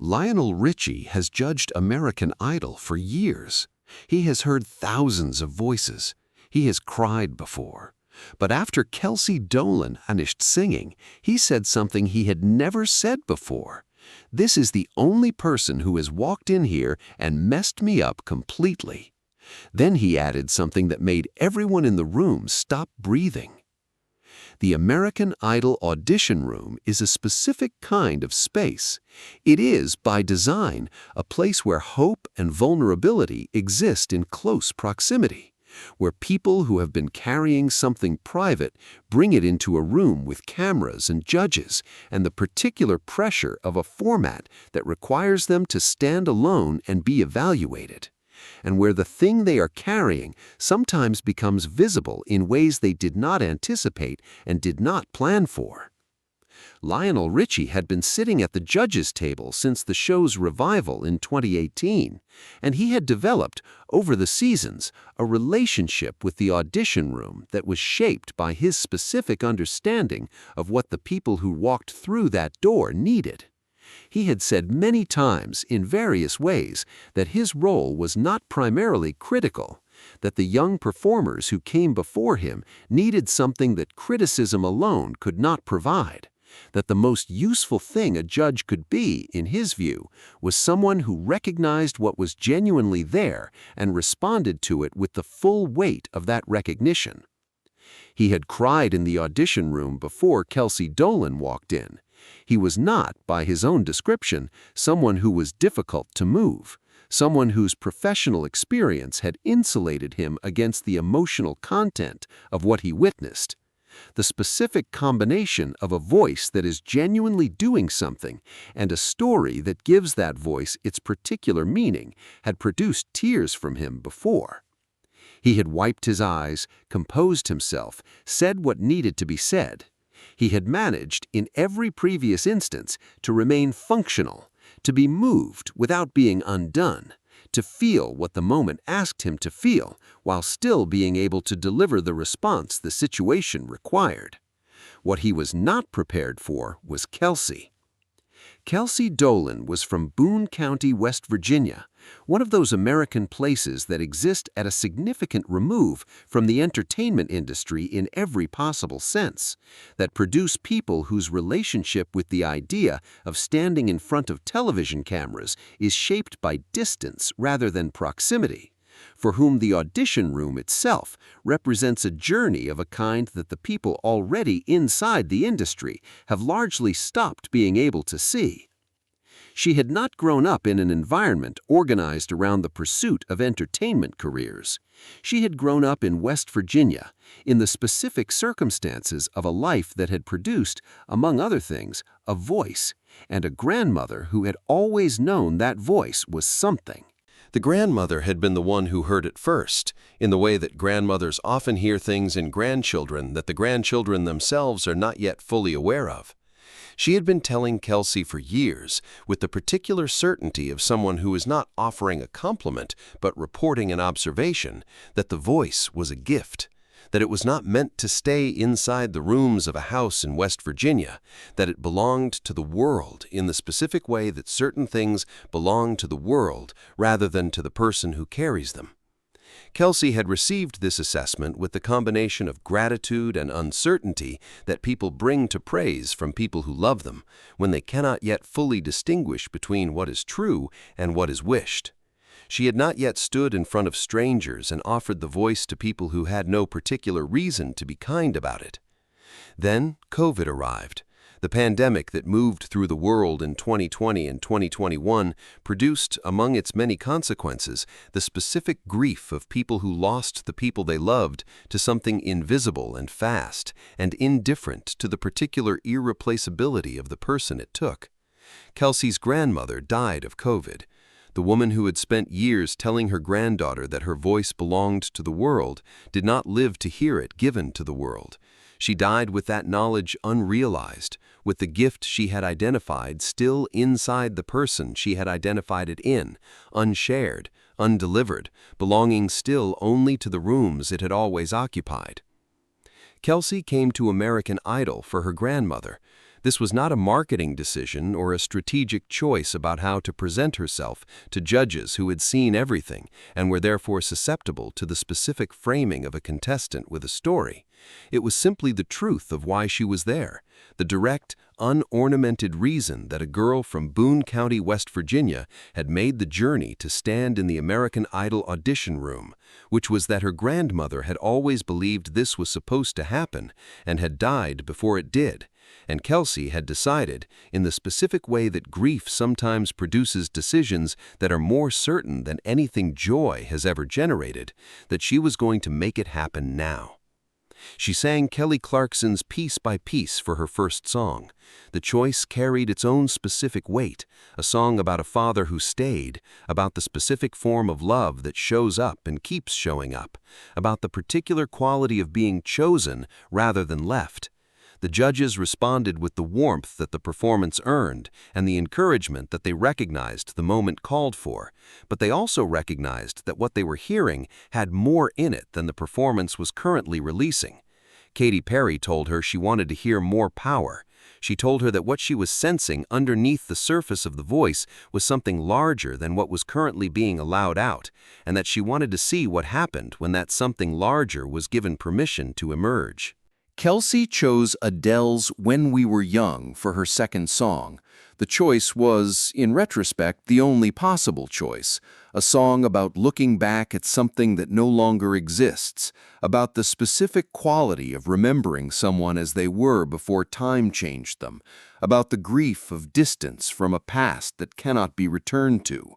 Lionel Richie has judged American Idol for years. He has heard thousands of voices. He has cried before. But after Kelsie Dolin finished singing, he said something he had never said before. "This is the only person who has walked in here and messed me up completely." Then he added something that made everyone in the room stop breathing. The American Idol audition room is a specific kind of space. It is, by design, a place where hope and vulnerability exist in close proximity, where people who have been carrying something private bring it into a room with cameras and judges and the particular pressure of a format that requires them to stand alone and be evaluated, and where the thing they are carrying sometimes becomes visible in ways they did not anticipate and did not plan for. Lionel Richie had been sitting at the judges' table since the show's revival in 2018, and he had developed, over the seasons, a relationship with the audition room that was shaped by his specific understanding of what the people who walked through that door needed. He had said many times, in various ways, that his role was not primarily critical, that the young performers who came before him needed something that criticism alone could not provide, that the most useful thing a judge could be, in his view, was someone who recognized what was genuinely there and responded to it with the full weight of that recognition. He had cried in the audition room before Kelsie Dolin walked in. He was not, by his own description, someone who was difficult to move, someone whose professional experience had insulated him against the emotional content of what he witnessed. The specific combination of a voice that is genuinely doing something and a story that gives that voice its particular meaning had produced tears from him before. He had wiped his eyes, composed himself, said what needed to be said. He had managed, in every previous instance, to remain functional, to be moved without being undone, to feel what the moment asked him to feel while still being able to deliver the response the situation required. What he was not prepared for was Kelsie. Kelsie Dolin was from Boone County, West Virginia, one of those American places that exist at a significant remove from the entertainment industry in every possible sense, that produce people whose relationship with the idea of standing in front of television cameras is shaped by distance rather than proximity, for whom the audition room itself represents a journey of a kind that the people already inside the industry have largely stopped being able to see. She had not grown up in an environment organized around the pursuit of entertainment careers. She had grown up in West Virginia, in the specific circumstances of a life that had produced, among other things, a voice, and a grandmother who had always known that voice was something. The grandmother had been the one who heard it first, in the way that grandmothers often hear things in grandchildren that the grandchildren themselves are not yet fully aware of. She had been telling Kelsie for years, with the particular certainty of someone who is not offering a compliment but reporting an observation, that the voice was a gift, that it was not meant to stay inside the rooms of a house in West Virginia, that it belonged to the world in the specific way that certain things belong to the world rather than to the person who carries them. Kelsie had received this assessment with the combination of gratitude and uncertainty that people bring to praise from people who love them, when they cannot yet fully distinguish between what is true and what is wished. She had not yet stood in front of strangers and offered the voice to people who had no particular reason to be kind about it. Then COVID arrived. The pandemic that moved through the world in 2020 and 2021 produced, among its many consequences, the specific grief of people who lost the people they loved to something invisible and fast and indifferent to the particular irreplaceability of the person it took. Kelsie's grandmother died of COVID. The woman who had spent years telling her granddaughter that her voice belonged to the world did not live to hear it given to the world. She died with that knowledge unrealized, with the gift she had identified still inside the person she had identified it in, unshared, undelivered, belonging still only to the rooms it had always occupied. Kelsie came to American Idol for her grandmother, This was not a marketing decision or a strategic choice about how to present herself to judges who had seen everything and were therefore susceptible to the specific framing of a contestant with a story. It was simply the truth of why she was there, the direct, unornamented reason that a girl from Boone County, West Virginia, had made the journey to stand in the American Idol audition room, which was that her grandmother had always believed this was supposed to happen and had died before it did. And Kelsie had decided, in the specific way that grief sometimes produces decisions that are more certain than anything joy has ever generated, that she was going to make it happen now. She sang Kelly Clarkson's Piece by Piece for her first song. The choice carried its own specific weight, a song about a father who stayed, about the specific form of love that shows up and keeps showing up, about the particular quality of being chosen rather than left. The judges responded with the warmth that the performance earned and the encouragement that they recognized the moment called for, but they also recognized that what they were hearing had more in it than the performance was currently releasing. Katy Perry told her she wanted to hear more power. She told her that what she was sensing underneath the surface of the voice was something larger than what was currently being allowed out, and that she wanted to see what happened when that something larger was given permission to emerge. Kelsie chose Adele's When We Were Young for her second song. The choice was, in retrospect, the only possible choice, a song about looking back at something that no longer exists, about the specific quality of remembering someone as they were before time changed them, about the grief of distance from a past that cannot be returned to.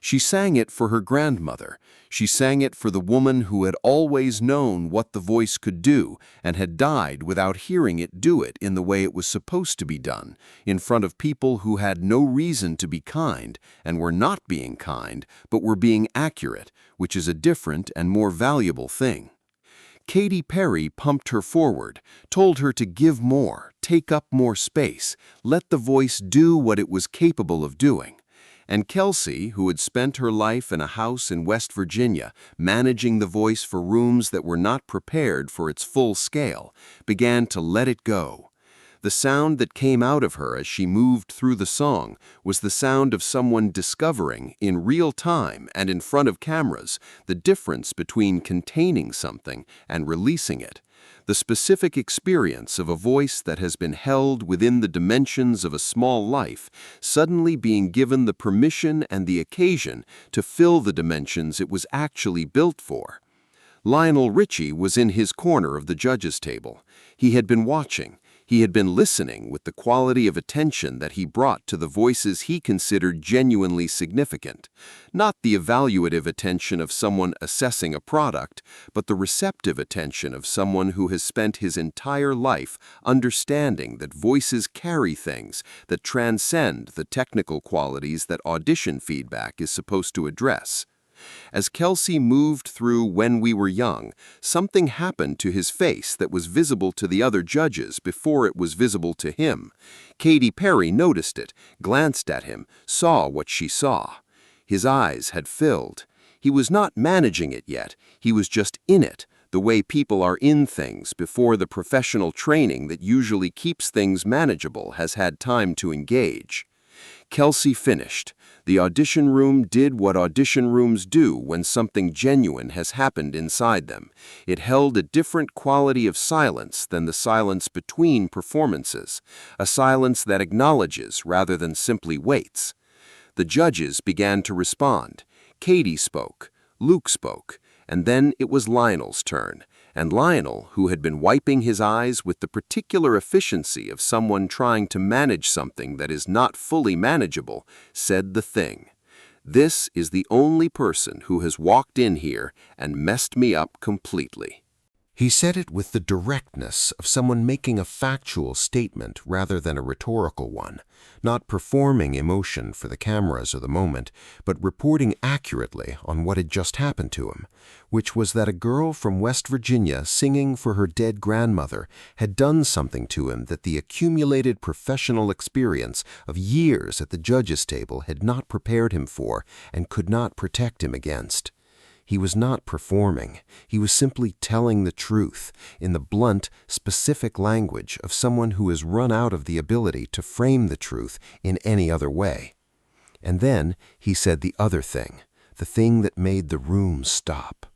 She sang it for her grandmother. She sang it for the woman who had always known what the voice could do and had died without hearing it do it in the way it was supposed to be done, in front of people who had no reason to be kind and were not being kind, but were being accurate, which is a different and more valuable thing. Katy Perry pumped her forward, told her to give more, take up more space, let the voice do what it was capable of doing. And Kelsie, who had spent her life in a house in West Virginia, managing the voice for rooms that were not prepared for its full scale, began to let it go. The sound that came out of her as she moved through the song was the sound of someone discovering, in real time and in front of cameras, the difference between containing something and releasing it. The specific experience of a voice that has been held within the dimensions of a small life, suddenly being given the permission and the occasion to fill the dimensions it was actually built for. Lionel Richie was in his corner of the judges' table. He had been watching. He had been listening with the quality of attention that he brought to the voices he considered genuinely significant. Not the evaluative attention of someone assessing a product, but the receptive attention of someone who has spent his entire life understanding that voices carry things that transcend the technical qualities that audition feedback is supposed to address. As Kelsie moved through When We Were Young, something happened to his face that was visible to the other judges before it was visible to him. Katy Perry noticed it, glanced at him, saw what she saw. His eyes had filled. He was not managing it yet, he was just in it, the way people are in things before the professional training that usually keeps things manageable has had time to engage. Kelsie finished. The audition room did what audition rooms do when something genuine has happened inside them. It held a different quality of silence than the silence between performances, a silence that acknowledges rather than simply waits. The judges began to respond. Katy spoke, Luke spoke, and then it was Lionel's turn. And Lionel, who had been wiping his eyes with the particular efficiency of someone trying to manage something that is not fully manageable, said the thing. "This is the only person who has walked in here and messed me up completely." He said it with the directness of someone making a factual statement rather than a rhetorical one, not performing emotion for the cameras or the moment, but reporting accurately on what had just happened to him, which was that a girl from West Virginia singing for her dead grandmother had done something to him that the accumulated professional experience of years at the judges' table had not prepared him for and could not protect him against. He was not performing. He was simply telling the truth in the blunt, specific language of someone who has run out of the ability to frame the truth in any other way. And then he said the other thing, the thing that made the room stop.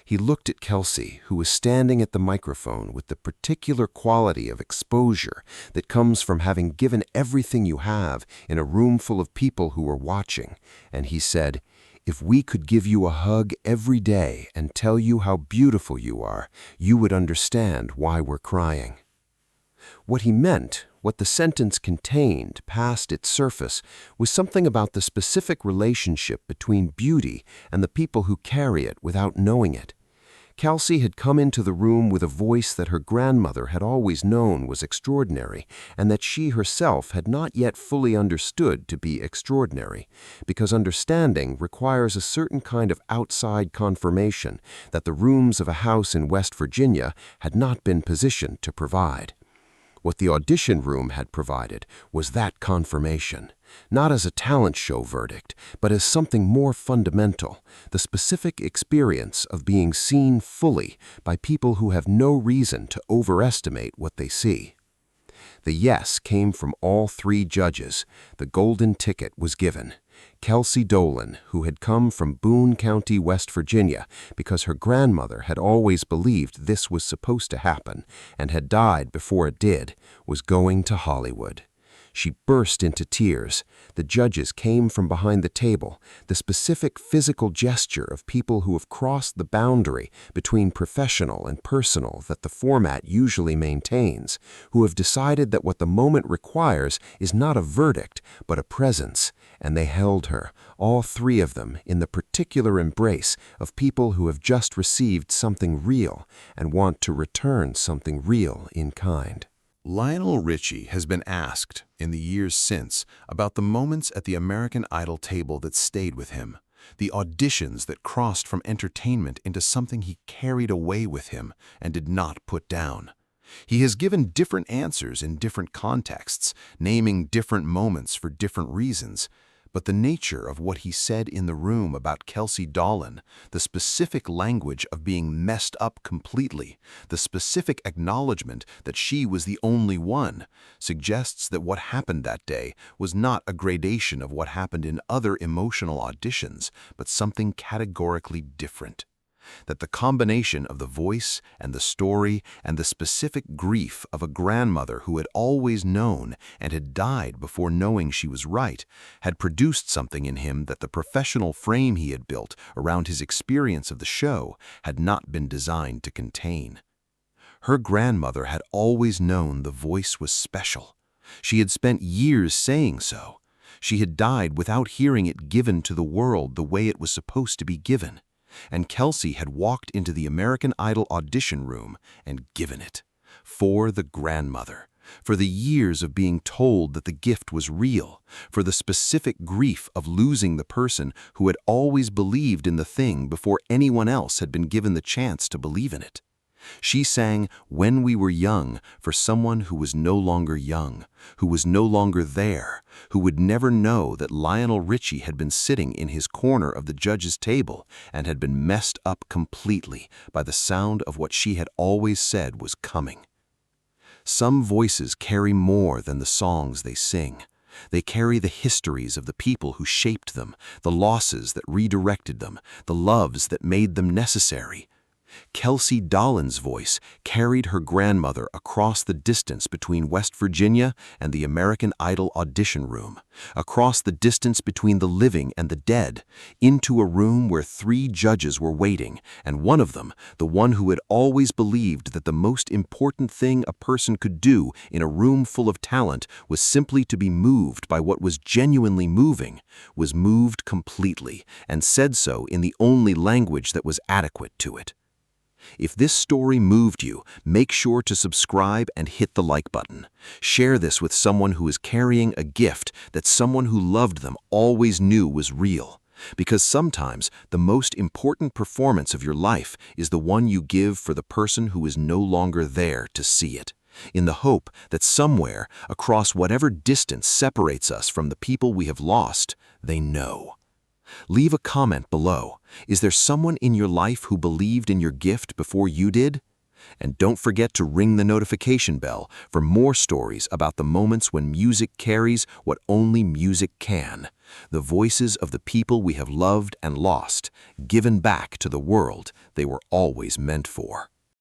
He looked at Kelsie, who was standing at the microphone with the particular quality of exposure that comes from having given everything you have in a room full of people who were watching, and he said, "If we could give you a hug every day and tell you how beautiful you are, you would understand why we're crying." What he meant, what the sentence contained past its surface, was something about the specific relationship between beauty and the people who carry it without knowing it. Kelsie had come into the room with a voice that her grandmother had always known was extraordinary, and that she herself had not yet fully understood to be extraordinary, because understanding requires a certain kind of outside confirmation that the rooms of a house in West Virginia had not been positioned to provide. What the audition room had provided was that confirmation, not as a talent show verdict, but as something more fundamental, the specific experience of being seen fully by people who have no reason to overestimate what they see. The yes came from all three judges. The golden ticket was given. Kelsie Dolin, who had come from Boone County, West Virginia, because her grandmother had always believed this was supposed to happen and had died before it did, was going to Hollywood. She burst into tears. The judges came from behind the table, the specific physical gesture of people who have crossed the boundary between professional and personal that the format usually maintains, who have decided that what the moment requires is not a verdict, but a presence, and they held her, all three of them, in the particular embrace of people who have just received something real and want to return something real in kind. Lionel Richie has been asked, in the years since, about the moments at the American Idol table that stayed with him, the auditions that crossed from entertainment into something he carried away with him and did not put down. He has given different answers in different contexts, naming different moments for different reasons, but the nature of what he said in the room about Kelsie Dolin, the specific language of being messed up completely, the specific acknowledgement that she was the only one, suggests that what happened that day was not a gradation of what happened in other emotional auditions, but something categorically different. That the combination of the voice and the story and the specific grief of a grandmother who had always known and had died before knowing she was right had produced something in him that the professional frame he had built around his experience of the show had not been designed to contain. Her grandmother had always known the voice was special. She had spent years saying so. She had died without hearing it given to the world the way it was supposed to be given. And Kelsie had walked into the American Idol audition room and given it. For the grandmother. For the years of being told that the gift was real. For the specific grief of losing the person who had always believed in the thing before anyone else had been given the chance to believe in it. She sang "When We Were Young" for someone who was no longer young, who was no longer there, who would never know that Lionel Richie had been sitting in his corner of the judge's table and had been messed up completely by the sound of what she had always said was coming. Some voices carry more than the songs they sing. They carry the histories of the people who shaped them, the losses that redirected them, the loves that made them necessary. Kelsie Dolin's voice carried her grandmother across the distance between West Virginia and the American Idol audition room, across the distance between the living and the dead, into a room where three judges were waiting, and one of them, the one who had always believed that the most important thing a person could do in a room full of talent was simply to be moved by what was genuinely moving, was moved completely, and said so in the only language that was adequate to it. If this story moved you, make sure to subscribe and hit the like button. Share this with someone who is carrying a gift that someone who loved them always knew was real. Because sometimes the most important performance of your life is the one you give for the person who is no longer there to see it, in the hope that somewhere, across whatever distance separates us from the people we have lost, they know. Leave a comment below. Is there someone in your life who believed in your gift before you did? And don't forget to ring the notification bell for more stories about the moments when music carries what only music can. The voices of the people we have loved and lost, given back to the world they were always meant for.